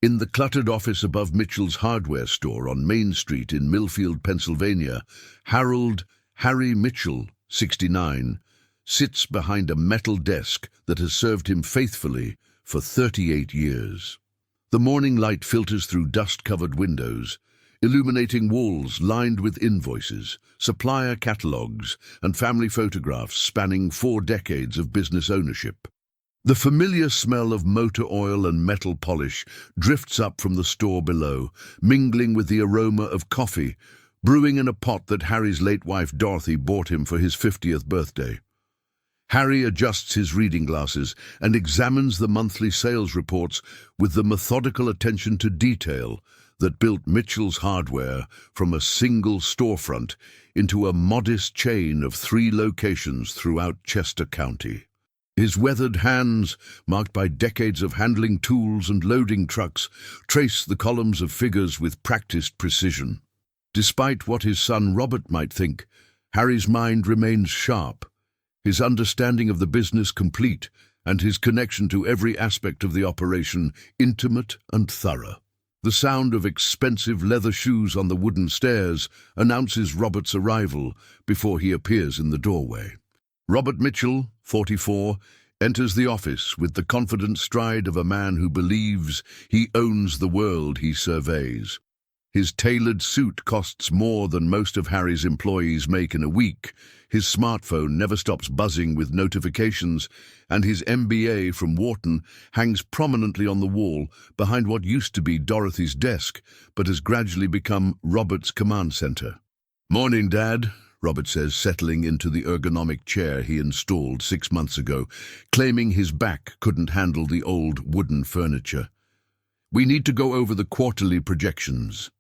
In the cluttered office above Mitchell's hardware store on Main Street in Millfield, Pennsylvania, Harry Mitchell, 69, sits behind a metal desk that has served him faithfully for 38 years. The morning light filters through dust-covered windows, illuminating walls lined with invoices, supplier catalogs, and family photographs spanning 4 decades of business ownership. The familiar smell of motor oil and metal polish drifts up from the store below, mingling with the aroma of coffee, brewing in a pot that Harry's late wife Dorothy bought him for his 50th birthday. Harry adjusts his reading glasses and examines the monthly sales reports with the methodical attention to detail that built Mitchell's Hardware from a single storefront into a modest chain of 3 locations throughout Chester County. His weathered hands, marked by decades of handling tools and loading trucks, trace the columns of figures with practiced precision. Despite what his son Robert might think, Harry's mind remains sharp, his understanding of the business complete, and his connection to every aspect of the operation intimate and thorough. The sound of expensive leather shoes on the wooden stairs announces Robert's arrival before he appears in the doorway. Robert Mitchell, 44, enters the office with the confident stride of a man who believes he owns the world he surveys. His tailored suit costs more than most of Harry's employees make in a week, his smartphone never stops buzzing with notifications, and his MBA from Wharton hangs prominently on the wall behind what used to be Dorothy's desk, but has gradually become Robert's command center. "Morning, Dad," Robert says, settling into the ergonomic chair he installed 6 months ago, claiming his back couldn't handle the old wooden furniture. "We need to go over the quarterly projections."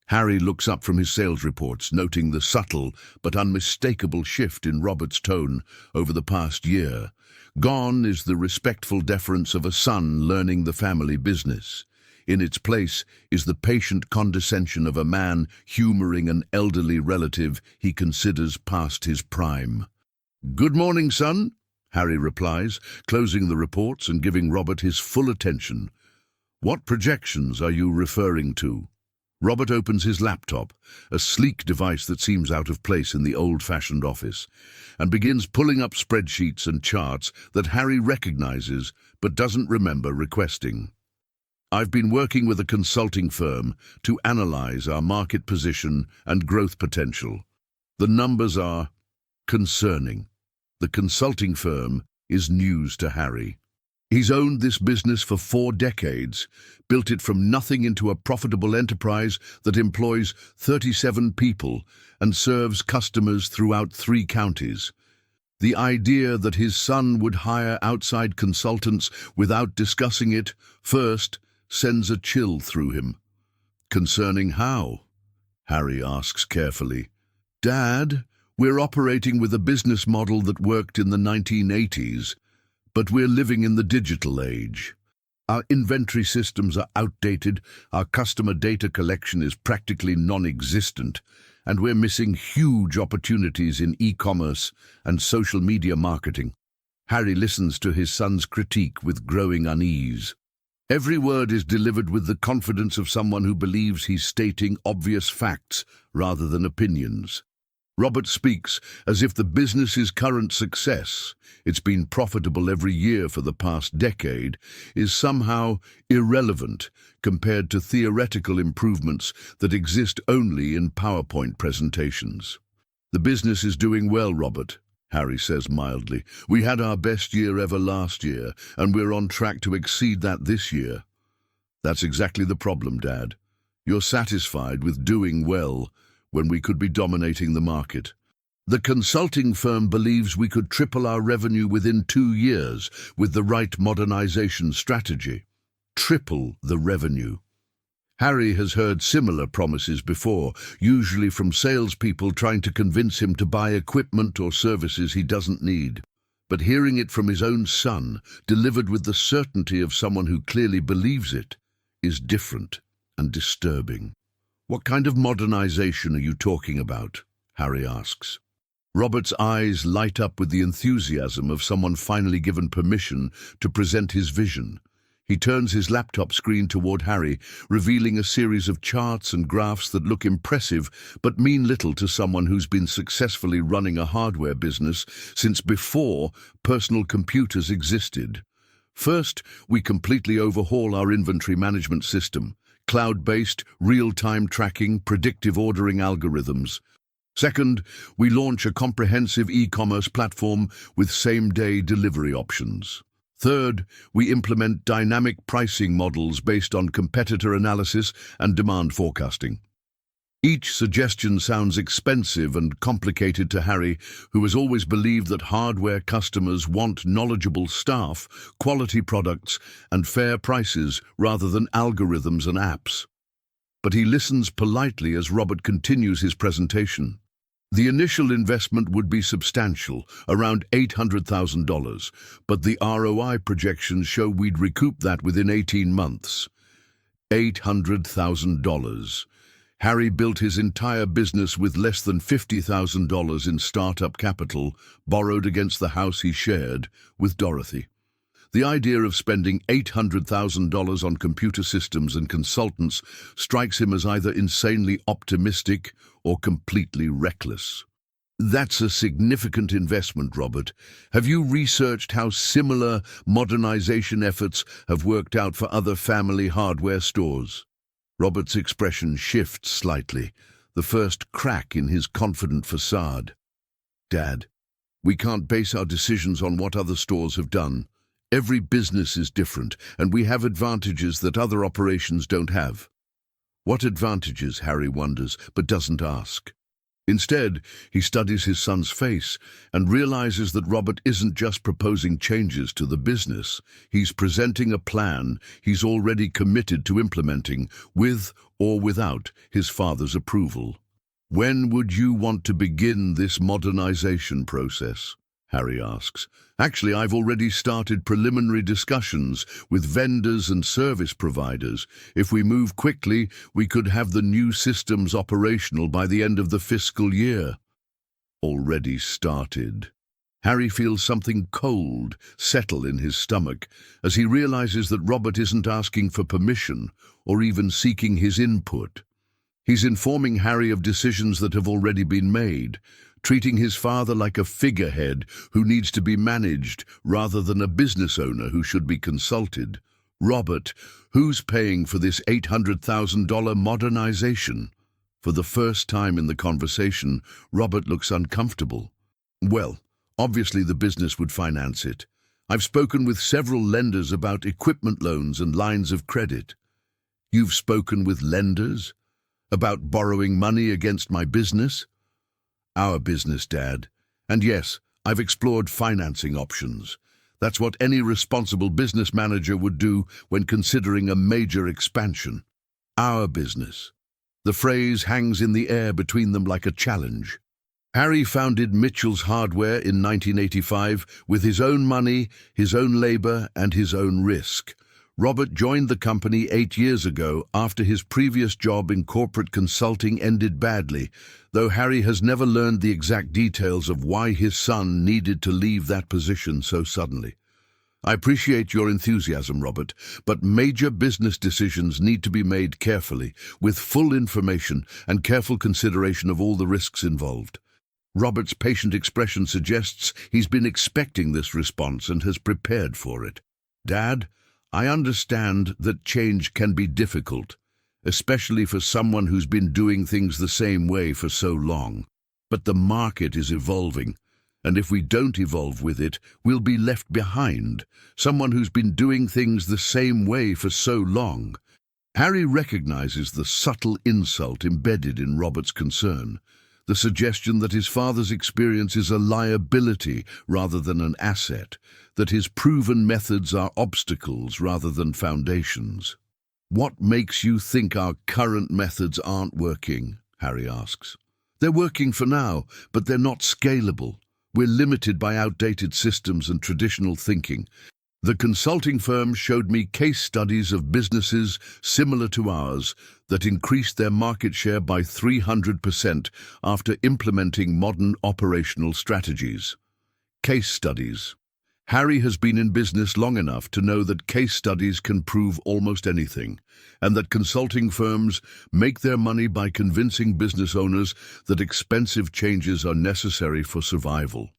Harry looks up from his sales reports, noting the subtle but unmistakable shift in Robert's tone over the past year. Gone is the respectful deference of a son learning the family business. In its place is the patient condescension of a man humoring an elderly relative he considers past his prime. "Good morning, son," Harry replies, closing the reports and giving Robert his full attention. "What projections are you referring to?" Robert opens his laptop, a sleek device that seems out of place in the old-fashioned office, and begins pulling up spreadsheets and charts that Harry recognizes but doesn't remember requesting. "I've been working with a consulting firm to analyze our market position and growth potential. The numbers are concerning." The consulting firm is news to Harry. He's owned this business for 4 decades, built it from nothing into a profitable enterprise that employs 37 people and serves customers throughout 3 counties. The idea that his son would hire outside consultants without discussing it first sends a chill through him. "Concerning how?" Harry asks carefully. "Dad, we're operating with a business model that worked in the 1980s, but we're living in the digital age. Our inventory systems are outdated, our customer data collection is practically non-existent, and we're missing huge opportunities in e-commerce and social media marketing." Harry listens to his son's critique with growing unease. Every word is delivered with the confidence of someone who believes he's stating obvious facts rather than opinions. Robert speaks as if the business's current success, it's been profitable every year for the past decade, is somehow irrelevant compared to theoretical improvements that exist only in PowerPoint presentations. "The business is doing well, Robert," Harry says mildly. "We had our best year ever last year, and we're on track to exceed that this year." "That's exactly the problem, Dad. You're satisfied with doing well when we could be dominating the market. The consulting firm believes we could triple our revenue within 2 years with the right modernization strategy. Triple the revenue." Harry has heard similar promises before, usually from salespeople trying to convince him to buy equipment or services he doesn't need. But hearing it from his own son, delivered with the certainty of someone who clearly believes it, is different and disturbing. "What kind of modernization are you talking about?" Harry asks. Robert's eyes light up with the enthusiasm of someone finally given permission to present his vision. He turns his laptop screen toward Harry, revealing a series of charts and graphs that look impressive but mean little to someone who's been successfully running a hardware business since before personal computers existed. First, we completely overhaul our inventory management system, cloud-based, real-time tracking, predictive ordering algorithms. Second, we launch a comprehensive e-commerce platform with same-day delivery options. Third, we implement dynamic pricing models based on competitor analysis and demand forecasting. Each suggestion sounds expensive and complicated to Harry, who has always believed that hardware customers want knowledgeable staff, quality products, and fair prices rather than algorithms and apps. But he listens politely as Robert continues his presentation. The initial investment would be substantial, around $800,000, but the ROI projections show we'd recoup that within 18 months. $800,000. Harry built his entire business with less than $50,000 in startup capital, borrowed against the house he shared with Dorothy. The idea of spending $800,000 on computer systems and consultants strikes him as either insanely optimistic or completely reckless. That's a significant investment, Robert. Have you researched how similar modernization efforts have worked out for other family hardware stores? Robert's expression shifts slightly, the first crack in his confident facade. Dad, we can't base our decisions on what other stores have done. Every business is different, and we have advantages that other operations don't have. What advantages, Harry wonders, but doesn't ask. Instead, he studies his son's face and realizes that Robert isn't just proposing changes to the business. He's presenting a plan he's already committed to implementing, with or without his father's approval. When would you want to begin this modernization process? Harry asks. Actually, I've already started preliminary discussions with vendors and service providers. If we move quickly, we could have the new systems operational by the end of the fiscal year. Already started. Harry feels something cold settle in his stomach as he realizes that Robert isn't asking for permission or even seeking his input. He's informing Harry of decisions that have already been made, treating his father like a figurehead who needs to be managed rather than a business owner who should be consulted. Robert, who's paying for this $800,000 modernization? For the first time in the conversation, Robert looks uncomfortable. Well, obviously the business would finance it. I've spoken with several lenders about equipment loans and lines of credit. You've spoken with lenders? About borrowing money against my business? Our business, Dad. And yes, I've explored financing options. That's what any responsible business manager would do when considering a major expansion. Our business. The phrase hangs in the air between them like a challenge. Harry founded Mitchell's Hardware in 1985 with his own money, his own labor, and his own risk. Robert joined the company 8 years ago after his previous job in corporate consulting ended badly, though Harry has never learned the exact details of why his son needed to leave that position so suddenly. I appreciate your enthusiasm, Robert, but major business decisions need to be made carefully, with full information and careful consideration of all the risks involved. Robert's patient expression suggests he's been expecting this response and has prepared for it. Dad, I understand that change can be difficult, especially for someone who's been doing things the same way for so long. But the market is evolving, and if we don't evolve with it, we'll be left behind. Someone who's been doing things the same way for so long. Harry recognizes the subtle insult embedded in Robert's concern, the suggestion that his father's experience is a liability rather than an asset, that his proven methods are obstacles rather than foundations. What makes you think our current methods aren't working? Harry asks. They're working for now, but they're not scalable. We're limited by outdated systems and traditional thinking. The consulting firm showed me case studies of businesses similar to ours that increased their market share by 300% after implementing modern operational strategies. Case studies. Harry has been in business long enough to know that case studies can prove almost anything, and that consulting firms make their money by convincing business owners that expensive changes are necessary for survival.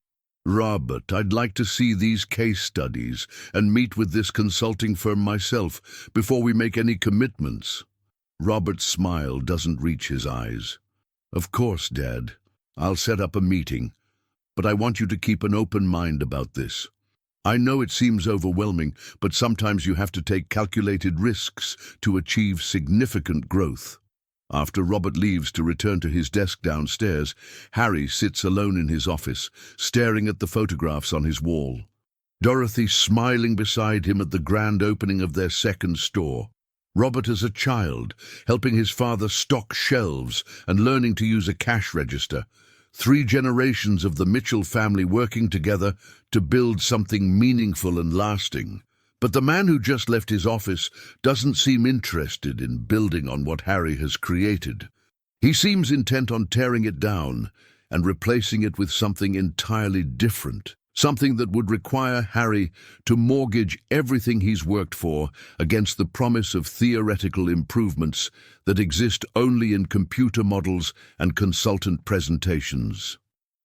Robert, I'd like to see these case studies and meet with this consulting firm myself before we make any commitments. Robert's smile doesn't reach his eyes. Of course, Dad. I'll set up a meeting, but I want you to keep an open mind about this. I know it seems overwhelming, but sometimes you have to take calculated risks to achieve significant growth. After Robert leaves to return to his desk downstairs, Harry sits alone in his office, staring at the photographs on his wall. Dorothy smiling beside him at the grand opening of their second store. Robert as a child, helping his father stock shelves and learning to use a cash register. 3 generations of the Mitchell family working together to build something meaningful and lasting. But the man who just left his office doesn't seem interested in building on what Harry has created. He seems intent on tearing it down and replacing it with something entirely different, something that would require Harry to mortgage everything he's worked for against the promise of theoretical improvements that exist only in computer models and consultant presentations.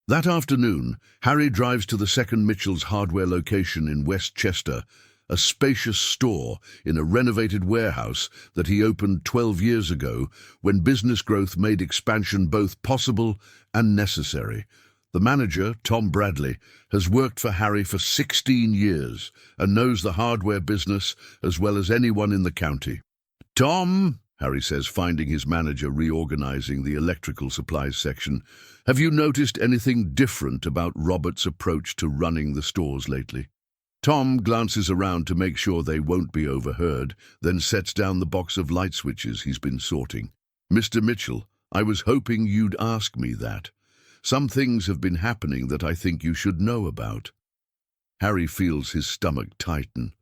That afternoon, Harry drives to the second Mitchell's hardware location in Westchester, a spacious store in a renovated warehouse that he opened 12 years ago when business growth made expansion both possible and necessary. The manager, Tom Bradley, has worked for Harry for 16 years and knows the hardware business as well as anyone in the county. "Tom," Harry says, finding his manager reorganizing the electrical supplies section, "have you noticed anything different about Robert's approach to running the stores lately?" Tom glances around to make sure they won't be overheard, then sets down the box of light switches he's been sorting. "Mr. Mitchell, I was hoping you'd ask me that. Some things have been happening that I think you should know about." Harry feels his stomach tighten.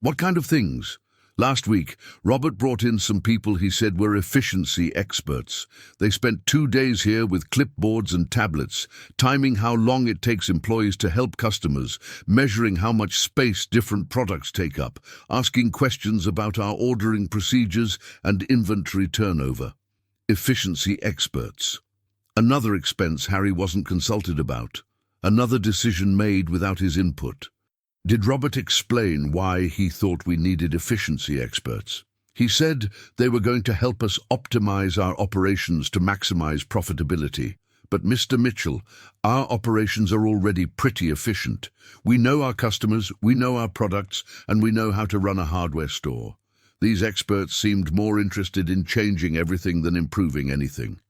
"What kind of things?" "Last week, Robert brought in some people he said were efficiency experts. They spent 2 days here with clipboards and tablets, timing how long it takes employees to help customers, measuring how much space different products take up, asking questions about our ordering procedures and inventory turnover. Efficiency experts. Another expense Harry wasn't consulted about. Another decision made without his input. Did Robert explain why he thought we needed efficiency experts? He said they were going to help us optimize our operations to maximize profitability. But Mr. Mitchell, our operations are already pretty efficient. We know our customers, we know our products, and we know how to run a hardware store. These experts seemed more interested in changing everything than improving anything."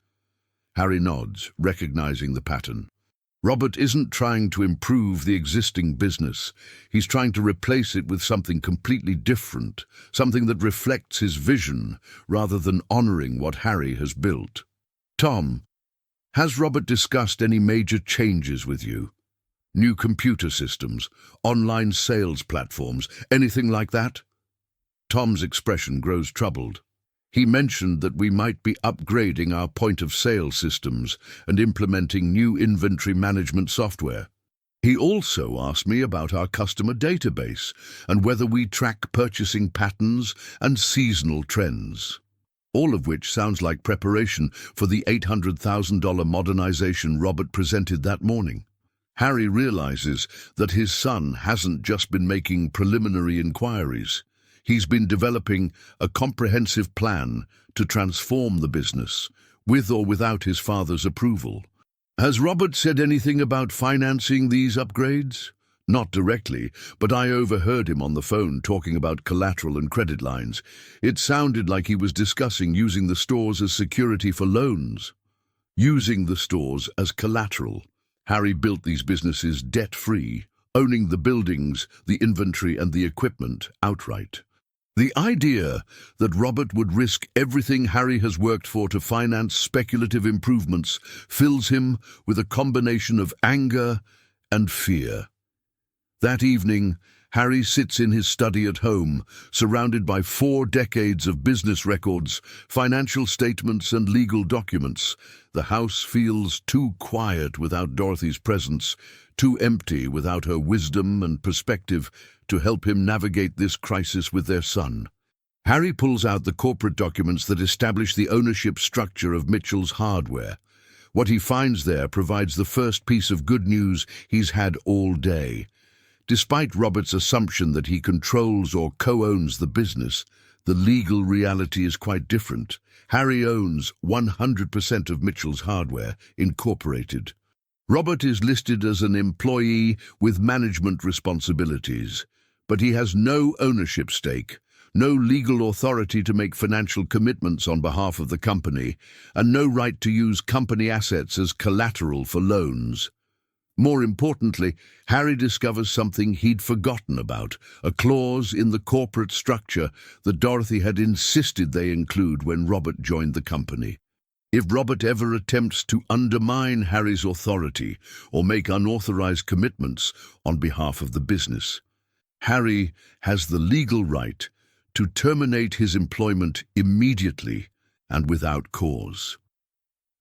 Harry nods, recognizing the pattern. Robert isn't trying to improve the existing business. He's trying to replace it with something completely different, something that reflects his vision rather than honoring what Harry has built. "Tom, has Robert discussed any major changes with you? New computer systems, online sales platforms, anything like that?" Tom's expression grows troubled. "He mentioned that we might be upgrading our point-of-sale systems and implementing new inventory management software. He also asked me about our customer database and whether we track purchasing patterns and seasonal trends. All of which sounds like preparation for the $800,000 modernization Robert presented that morning." Harry realizes that his son hasn't just been making preliminary inquiries. He's been developing a comprehensive plan to transform the business, with or without his father's approval. "Has Robert said anything about financing these upgrades?" "Not directly, but I overheard him on the phone talking about collateral and credit lines. It sounded like he was discussing using the stores as security for loans." Using the stores as collateral. Harry built these businesses debt-free, owning the buildings, the inventory and the equipment outright. The idea that Robert would risk everything Harry has worked for to finance speculative improvements fills him with a combination of anger and fear. That evening, Harry sits in his study at home, surrounded by 4 decades of business records, financial statements, and legal documents. The house feels too quiet without Dorothy's presence, too empty without her wisdom and perspective to help him navigate this crisis with their son. Harry pulls out the corporate documents that establish the ownership structure of Mitchell's Hardware. What he finds there provides the first piece of good news he's had all day. Despite Robert's assumption that he controls or co-owns the business, the legal reality is quite different. Harry owns 100% of Mitchell's Hardware, Incorporated. Robert is listed as an employee with management responsibilities, but he has no ownership stake, no legal authority to make financial commitments on behalf of the company, and no right to use company assets as collateral for loans. More importantly, Harry discovers something he'd forgotten about, a clause in the corporate structure that Dorothy had insisted they include when Robert joined the company. If Robert ever attempts to undermine Harry's authority or make unauthorized commitments on behalf of the business, Harry has the legal right to terminate his employment immediately and without cause.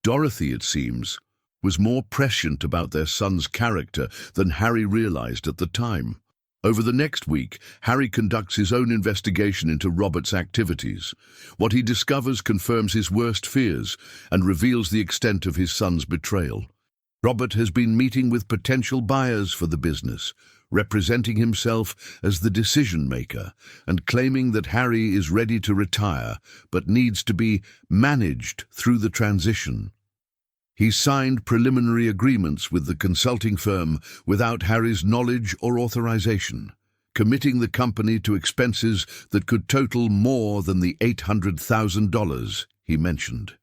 Dorothy, it seems, was more prescient about their son's character than Harry realized at the time. Over the next week, Harry conducts his own investigation into Robert's activities. What he discovers confirms his worst fears and reveals the extent of his son's betrayal. Robert has been meeting with potential buyers for the business, representing himself as the decision-maker and claiming that Harry is ready to retire but needs to be managed through the transition. He signed preliminary agreements with the consulting firm without Harry's knowledge or authorization, committing the company to expenses that could total more than the $800,000 he mentioned.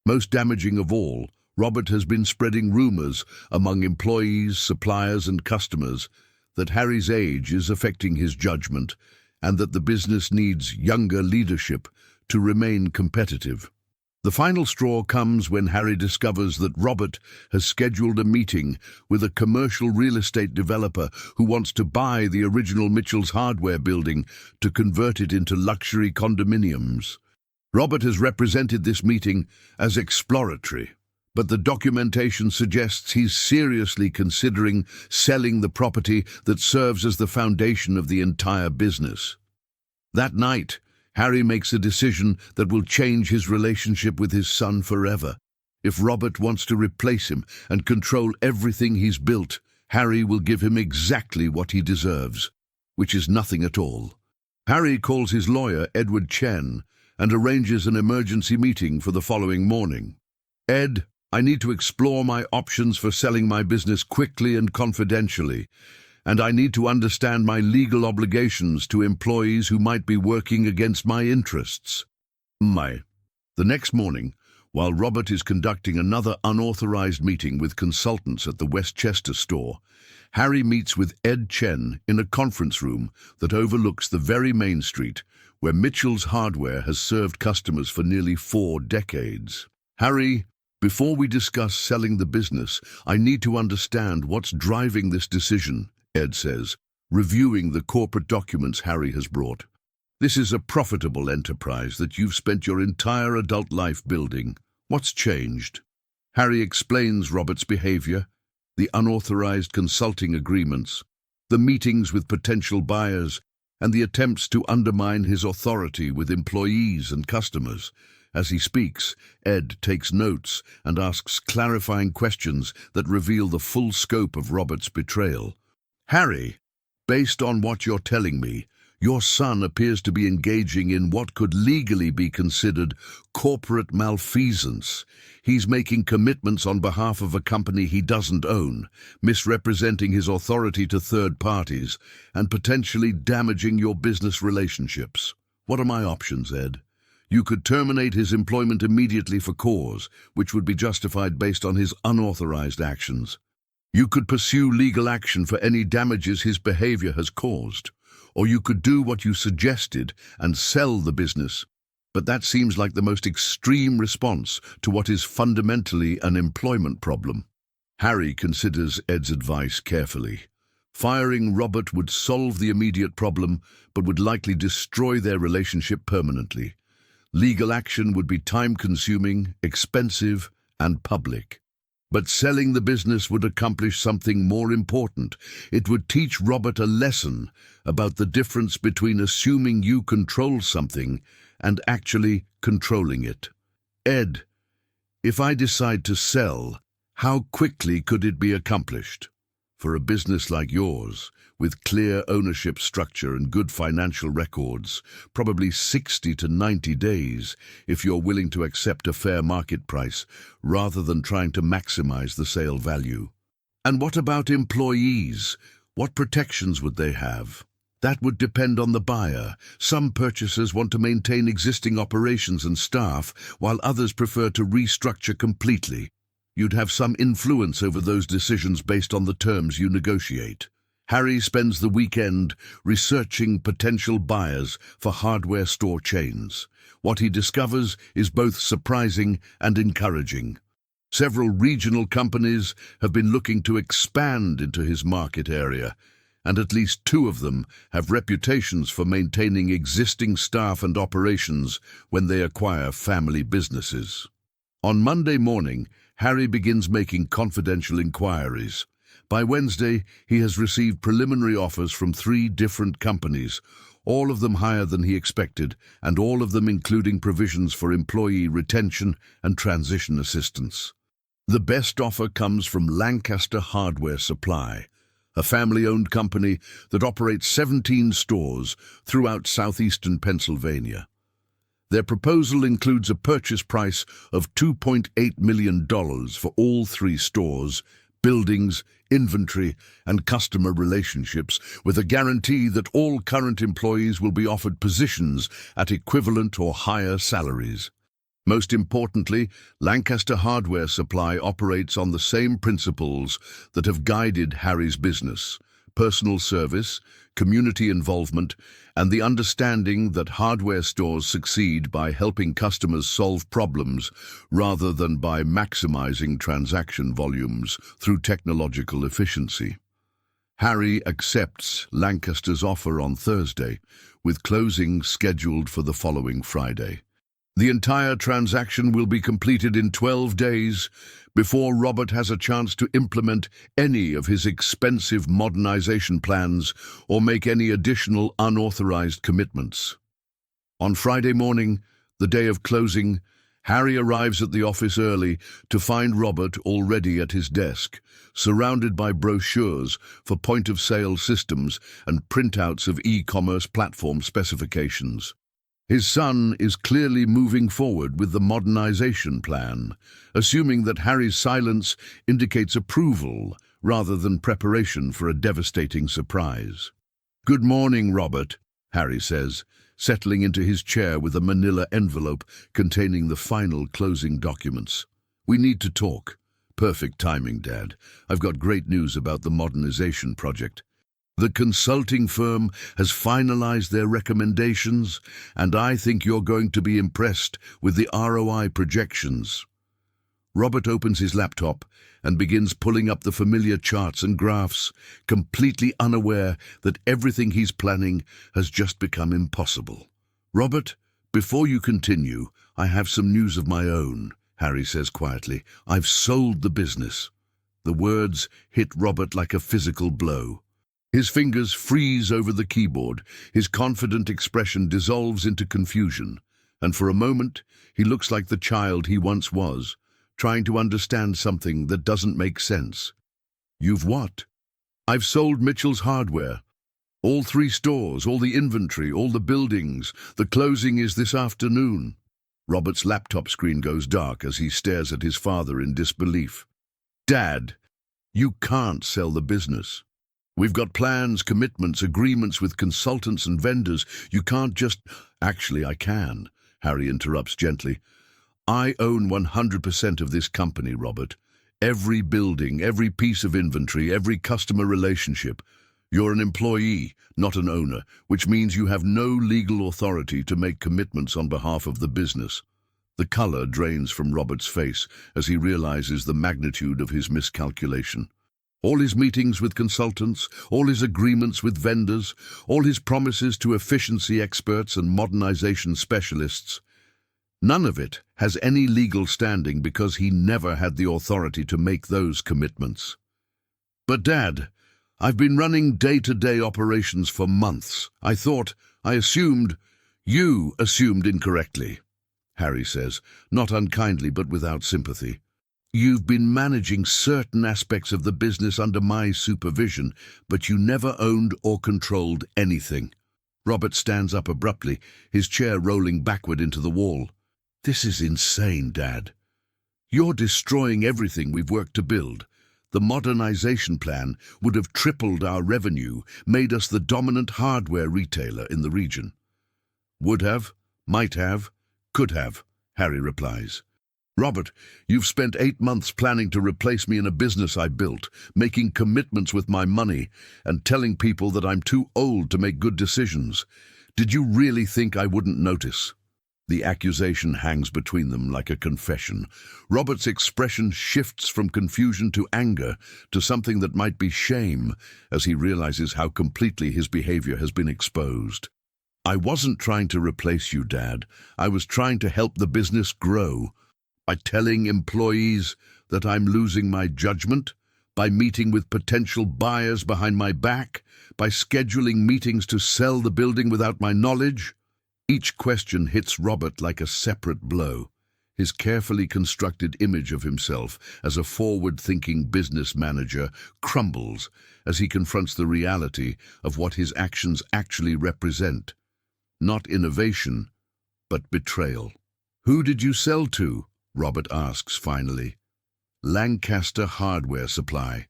Most damaging of all, Robert has been spreading rumors among employees, suppliers, and customers that Harry's age is affecting his judgment and that the business needs younger leadership to remain competitive. The final straw comes when Harry discovers that Robert has scheduled a meeting with a commercial real estate developer who wants to buy the original Mitchell's Hardware building to convert it into luxury condominiums. Robert has represented this meeting as exploratory, but the documentation suggests he's seriously considering selling the property that serves as the foundation of the entire business. That night, Harry makes a decision that will change his relationship with his son forever. If Robert wants to replace him and control everything he's built, Harry will give him exactly what he deserves, which is nothing at all. Harry calls his lawyer, Edward Chen, and arranges an emergency meeting for the following morning. "Ed, I need to explore my options for selling my business quickly and confidentially, and I need to understand my legal obligations to employees who might be working against my interests." The next morning, while Robert is conducting another unauthorized meeting with consultants at the Westchester store, Harry meets with Ed Chen in a conference room that overlooks the very main street where Mitchell's Hardware has served customers for nearly 4 decades. "Harry, before we discuss selling the business, I need to understand what's driving this decision," Ed says, reviewing the corporate documents Harry has brought. "This is a profitable enterprise that you've spent your entire adult life building. What's changed?" Harry explains Robert's behavior, the unauthorized consulting agreements, the meetings with potential buyers, and the attempts to undermine his authority with employees and customers. As he speaks, Ed takes notes and asks clarifying questions that reveal the full scope of Robert's betrayal. "Harry, based on what you're telling me, your son appears to be engaging in what could legally be considered corporate malfeasance. He's making commitments on behalf of a company he doesn't own, misrepresenting his authority to third parties, and potentially damaging your business relationships. What are my options, Ed? You could terminate his employment immediately for cause, which would be justified based on his unauthorized actions. You could pursue legal action for any damages his behavior has caused, or you could do what you suggested and sell the business. But that seems like the most extreme response to what is fundamentally an employment problem." Harry considers Ed's advice carefully. Firing Robert would solve the immediate problem, but would likely destroy their relationship permanently. Legal action would be time-consuming, expensive, and public. But selling the business would accomplish something more important. It would teach Robert a lesson about the difference between assuming you control something and actually controlling it. Ed, if I decide to sell, how quickly could it be accomplished? For a business like yours, with clear ownership structure and good financial records, probably 60 to 90 days if you're willing to accept a fair market price rather than trying to maximize the sale value. And what about employees? What protections would they have? That would depend on the buyer. Some purchasers want to maintain existing operations and staff, while others prefer to restructure completely. You'd have some influence over those decisions based on the terms you negotiate. Harry spends the weekend researching potential buyers for hardware store chains. What he discovers is both surprising and encouraging. Several regional companies have been looking to expand into his market area, and at least 2 of them have reputations for maintaining existing staff and operations when they acquire family businesses. On Monday morning, Harry begins making confidential inquiries. By Wednesday, he has received preliminary offers from 3 different companies, all of them higher than he expected, and all of them including provisions for employee retention and transition assistance. The best offer comes from Lancaster Hardware Supply, a family-owned company that operates 17 stores throughout southeastern Pennsylvania. Their proposal includes a purchase price of $2.8 million for all 3 stores, buildings, inventory, and customer relationships, with a guarantee that all current employees will be offered positions at equivalent or higher salaries. Most importantly, Lancaster Hardware Supply operates on the same principles that have guided Harry's business: personal service, community involvement, and the understanding that hardware stores succeed by helping customers solve problems rather than by maximizing transaction volumes through technological efficiency. Harry accepts Lancaster's offer on Thursday, with closing scheduled for the following Friday. The entire transaction will be completed in 12 days before Robert has a chance to implement any of his expensive modernization plans or make any additional unauthorized commitments. On Friday morning, the day of closing, Harry arrives at the office early to find Robert already at his desk, surrounded by brochures for point-of-sale systems and printouts of e-commerce platform specifications. His son is clearly moving forward with the modernization plan, assuming that Harry's silence indicates approval rather than preparation for a devastating surprise. "Good morning, Robert," Harry says, settling into his chair with a manila envelope containing the final closing documents. "We need to talk." "Perfect timing, Dad. I've got great news about the modernization project. The consulting firm has finalized their recommendations, and I think you're going to be impressed with the ROI projections." Robert opens his laptop and begins pulling up the familiar charts and graphs, completely unaware that everything he's planning has just become impossible. "Robert, before you continue, I have some news of my own," Harry says quietly. "I've sold the business." The words hit Robert like a physical blow. His fingers freeze over the keyboard, his confident expression dissolves into confusion, and for a moment he looks like the child he once was, trying to understand something that doesn't make sense. "You've what?" "I've sold Mitchell's Hardware. All 3 stores, all the inventory, all the buildings. The closing is this afternoon." Robert's laptop screen goes dark as he stares at his father in disbelief. "Dad, you can't sell the business. We've got plans, commitments, agreements with consultants and vendors. You can't just—" "Actually, I can," Harry interrupts gently. "I own 100% of this company, Robert. Every building, every piece of inventory, every customer relationship. You're an employee, not an owner, which means you have no legal authority to make commitments on behalf of the business." The color drains from Robert's face as he realizes the magnitude of his miscalculation. All his meetings with consultants, all his agreements with vendors, all his promises to efficiency experts and modernization specialists, none of it has any legal standing because he never had the authority to make those commitments. But Dad, I've been running day-to-day operations for months. I assumed, you assumed incorrectly, Harry says, not unkindly but without sympathy. You've been managing certain aspects of the business under my supervision, but you never owned or controlled anything. Robert stands up abruptly, his chair rolling backward into the wall. This is insane, Dad. You're destroying everything we've worked to build. The modernization plan would have tripled our revenue, made us the dominant hardware retailer in the region. Would have, might have, could have, Harry replies. Robert, you've spent 8 months planning to replace me in a business I built, making commitments with my money, and telling people that I'm too old to make good decisions. Did you really think I wouldn't notice? The accusation hangs between them like a confession. Robert's expression shifts from confusion to anger, to something that might be shame, as he realizes how completely his behavior has been exposed. I wasn't trying to replace you, Dad. I was trying to help the business grow. By telling employees that I'm losing my judgment, by meeting with potential buyers behind my back, by scheduling meetings to sell the building without my knowledge. Each question hits Robert like a separate blow. His carefully constructed image of himself as a forward-thinking business manager crumbles as he confronts the reality of what his actions actually represent. Not innovation, but betrayal. Who did you sell to? Robert asks finally. Lancaster Hardware Supply.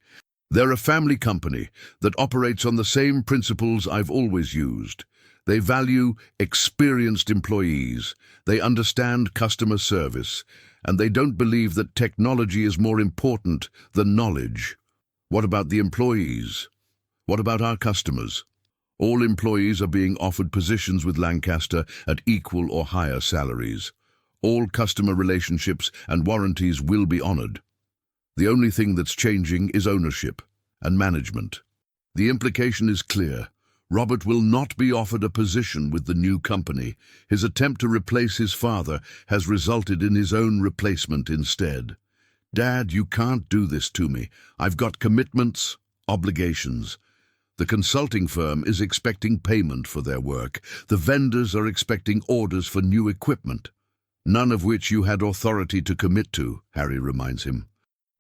They're a family company that operates on the same principles I've always used. They value experienced employees, they understand customer service, and they don't believe that technology is more important than knowledge. What about the employees? What about our customers? All employees are being offered positions with Lancaster at equal or higher salaries. All customer relationships and warranties will be honored. The only thing that's changing is ownership and management. The implication is clear. Robert will not be offered a position with the new company. His attempt to replace his father has resulted in his own replacement instead. Dad, you can't do this to me. I've got commitments, obligations. The consulting firm is expecting payment for their work. The vendors are expecting orders for new equipment. None of which you had authority to commit to, Harry reminds him.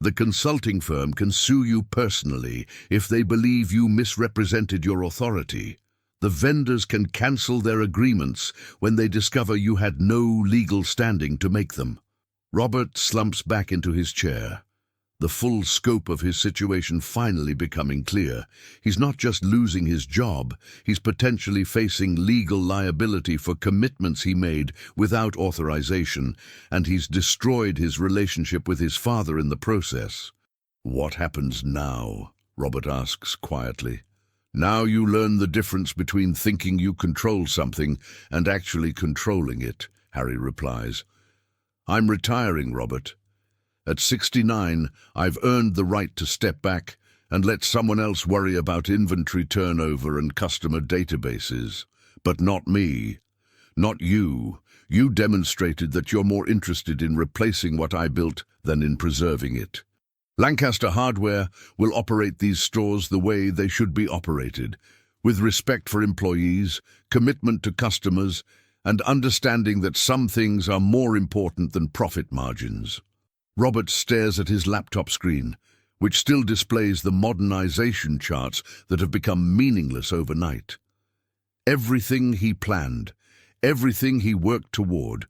The consulting firm can sue you personally if they believe you misrepresented your authority. The vendors can cancel their agreements when they discover you had no legal standing to make them. Robert slumps back into his chair, the full scope of his situation finally becoming clear. He's not just losing his job, he's potentially facing legal liability for commitments he made without authorization, and he's destroyed his relationship with his father in the process. What happens now? Robert asks quietly. Now you learn the difference between thinking you control something and actually controlling it, Harry replies. I'm retiring, Robert. At 69, I've earned the right to step back and let someone else worry about inventory turnover and customer databases. But not me. Not you. You demonstrated that you're more interested in replacing what I built than in preserving it. Lancaster Hardware will operate these stores the way they should be operated, with respect for employees, commitment to customers, and understanding that some things are more important than profit margins. Robert stares at his laptop screen, which still displays the modernization charts that have become meaningless overnight. Everything he planned, everything he worked toward,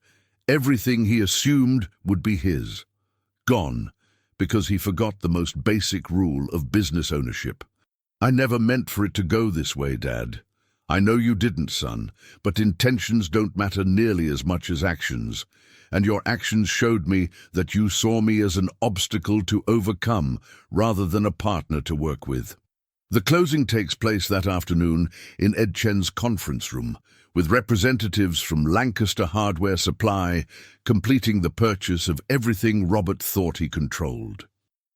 everything he assumed would be his, gone, because he forgot the most basic rule of business ownership. I never meant for it to go this way, Dad. I know you didn't, son, but intentions don't matter nearly as much as actions, and your actions showed me that you saw me as an obstacle to overcome rather than a partner to work with. The closing takes place that afternoon in Ed Chen's conference room, with representatives from Lancaster Hardware Supply completing the purchase of everything Robert thought he controlled.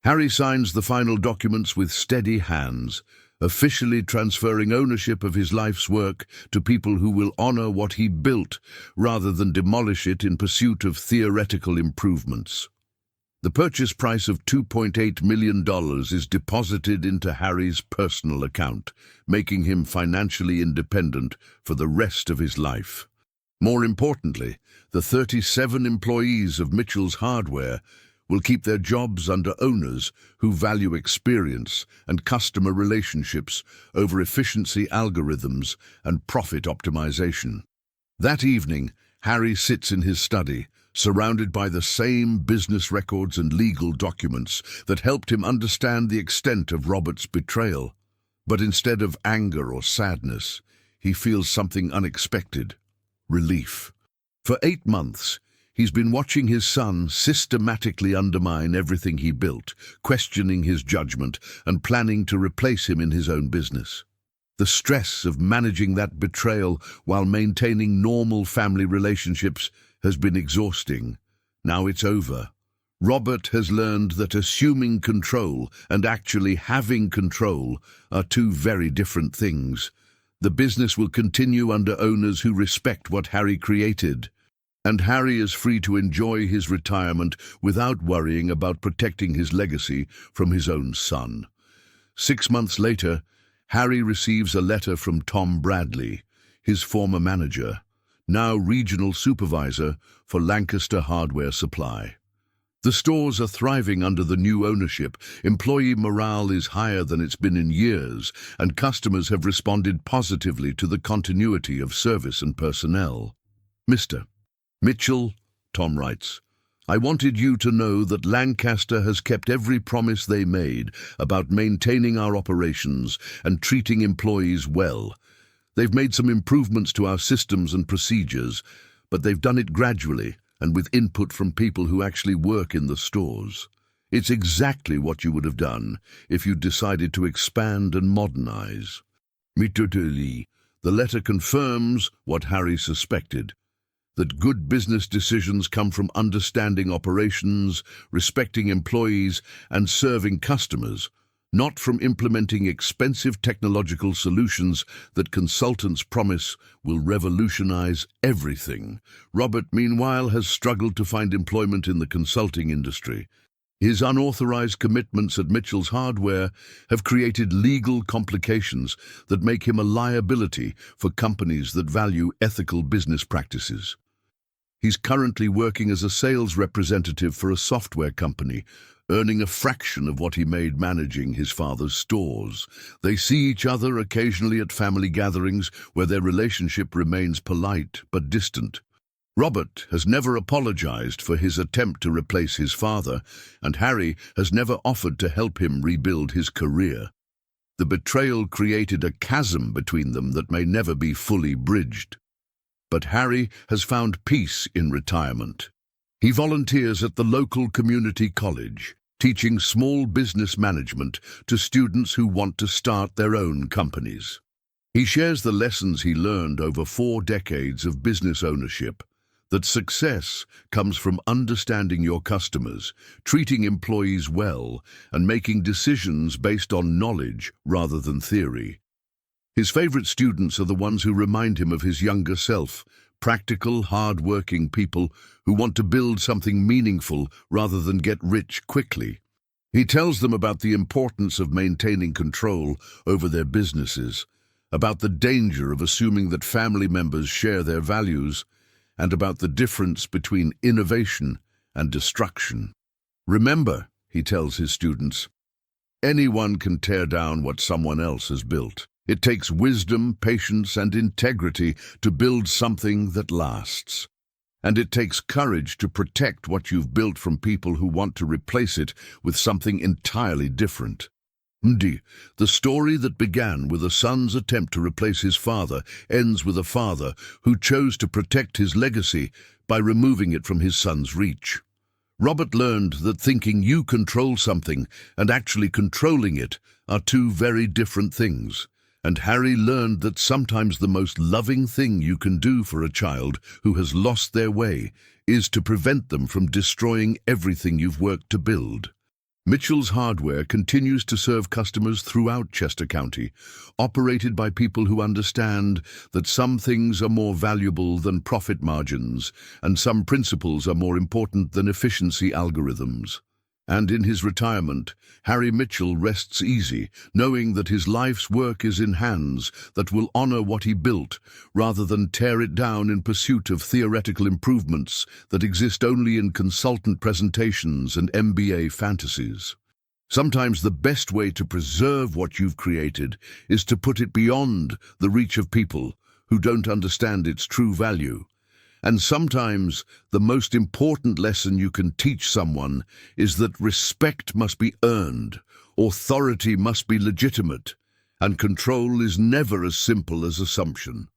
Harry signs the final documents with steady hands, officially transferring ownership of his life's work to people who will honor what he built rather than demolish it in pursuit of theoretical improvements. The purchase price of $2.8 million is deposited into Harry's personal account, making him financially independent for the rest of his life. More importantly, the 37 employees of Mitchell's Hardware will keep their jobs under owners who value experience and customer relationships over efficiency algorithms and profit optimization. That evening, Harry sits in his study, surrounded by the same business records and legal documents that helped him understand the extent of Robert's betrayal. But instead of anger or sadness, he feels something unexpected: relief. For 8 months, he's been watching his son systematically undermine everything he built, questioning his judgment and planning to replace him in his own business. The stress of managing that betrayal while maintaining normal family relationships has been exhausting. Now it's over. Robert has learned that assuming control and actually having control are two very different things. The business will continue under owners who respect what Harry created, and Harry is free to enjoy his retirement without worrying about protecting his legacy from his own son. 6 months later, Harry receives a letter from Tom Bradley, his former manager, now regional supervisor for Lancaster Hardware Supply. The stores are thriving under the new ownership, employee morale is higher than it's been in years, and customers have responded positively to the continuity of service and personnel. Mr. Mitchell, Tom writes, I wanted you to know that Lancaster has kept every promise they made about maintaining our operations and treating employees well. They've made some improvements to our systems and procedures, but they've done it gradually and with input from people who actually work in the stores. It's exactly what you would have done if you decided to expand and modernize. The letter confirms what Harry suspected, that good business decisions come from understanding operations, respecting employees, and serving customers, not from implementing expensive technological solutions that consultants promise will revolutionize everything. Robert, meanwhile, has struggled to find employment in the consulting industry. His unauthorized commitments at Mitchell's Hardware have created legal complications that make him a liability for companies that value ethical business practices. He's currently working as a sales representative for a software company, earning a fraction of what he made managing his father's stores. They see each other occasionally at family gatherings where their relationship remains polite but distant. Robert has never apologized for his attempt to replace his father, and Harry has never offered to help him rebuild his career. The betrayal created a chasm between them that may never be fully bridged. But Harry has found peace in retirement. He volunteers at the local community college, teaching small business management to students who want to start their own companies. He shares the lessons he learned over 4 decades of business ownership, that success comes from understanding your customers, treating employees well, and making decisions based on knowledge rather than theory. His favorite students are the ones who remind him of his younger self, practical, hard-working people who want to build something meaningful rather than get rich quickly. He tells them about the importance of maintaining control over their businesses, about the danger of assuming that family members share their values, and about the difference between innovation and destruction. Remember, he tells his students, anyone can tear down what someone else has built. It takes wisdom, patience, and integrity to build something that lasts. And it takes courage to protect what you've built from people who want to replace it with something entirely different. The story that began with a son's attempt to replace his father ends with a father who chose to protect his legacy by removing it from his son's reach. Robert learned that thinking you control something and actually controlling it are two very different things. And Harry learned that sometimes the most loving thing you can do for a child who has lost their way is to prevent them from destroying everything you've worked to build. Mitchell's Hardware continues to serve customers throughout Chester County, operated by people who understand that some things are more valuable than profit margins, and some principles are more important than efficiency algorithms. And in his retirement, Harry Mitchell rests easy, knowing that his life's work is in hands that will honor what he built, rather than tear it down in pursuit of theoretical improvements that exist only in consultant presentations and MBA fantasies. Sometimes the best way to preserve what you've created is to put it beyond the reach of people who don't understand its true value. And sometimes the most important lesson you can teach someone is that respect must be earned, authority must be legitimate, and control is never as simple as assumption.